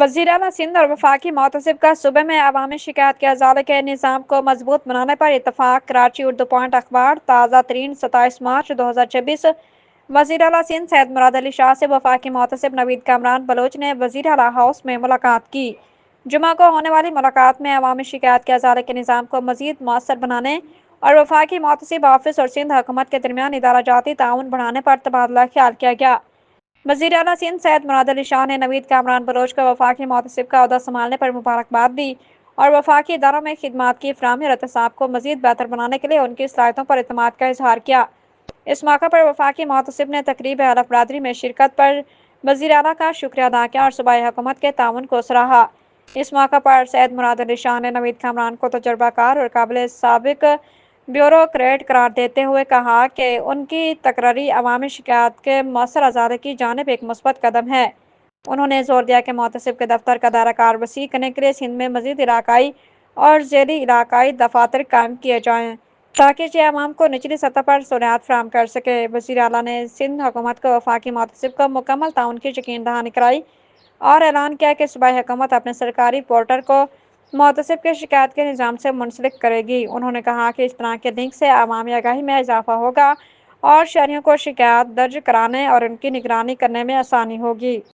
وزیر اعلیٰ سندھ اور وفاقی محتسب کا صوبے میں عوامی شکایات کے ازالے کے نظام کو مضبوط بنانے پر اتفاق۔ کراچی اردو پوائنٹ اخبار تازہ ترین 27 مارچ 2026۔ وزیر اعلیٰ سندھ سید مراد علی شاہ سے وفاقی محتسب نوید کامران بلوچ نے وزیر اعلیٰ ہاؤس میں ملاقات کی۔ جمعہ کو ہونے والی ملاقات میں عوامی شکایات کے ازالے کے نظام کو مزید مؤثر بنانے اور وفاقی محتسب آفس اور سندھ حکومت کے درمیان ادارہ جاتی تعاون بڑھانے پر تبادلہ خیال کیا گیا۔ وزیر اعلیٰ سندھ سید مراد علی شاہ نے نوید کامران بلوچ کو وفاقی محتسب کا عہدہ سنبھالنے پر مبارکباد دی اور وفاقی اداروں میں خدمات کی فراہمی اور احتساب کو مزید بہتر بنانے کے لیے ان کی صلاحیتوں پر اعتماد کا اظہار کیا۔ اس موقع پر وفاقی محتسب نے تقریب حلف برداری میں شرکت پر وزیر اعلیٰ کا شکریہ ادا کیا اور صوبائی حکومت کے تعاون کو سراہا۔ اس موقع پر سید مراد علی شاہ نے نوید کامران کو تجربہ کار اور قابل سابق بیوروکریٹ قرار دیتے ہوئے کہا کہ ان کی تقرری عوامی شکایات کے مؤثر ازالے کی جانب ایک مثبت قدم ہے۔ انہوں نے زور دیا کہ محتسب کے دفتر کا دائرہ کار وسیع کرنے کے لیے سندھ میں مزید علاقائی اور ذیلی علاقائی دفاتر قائم کیے جائیں تاکہ یہ عوام کو نچلی سطح پر سہولیات فراہم کر سکے۔ وزیر اعلیٰ نے سندھ حکومت کو وفاقی محتسب کو مکمل تعاون کی یقین دہانی کرائی اور اعلان کیا کہ صوبائی حکومت اپنے سرکاری پورٹل کو محتسب کے شکایات کے نظام سے منسلک کرے گی۔ انہوں نے کہا کہ اس طرح کے لنک سے عوامی آگاہی میں اضافہ ہوگا اور شہریوں کو شکایات درج کرانے اور ان کی نگرانی کرنے میں آسانی ہوگی۔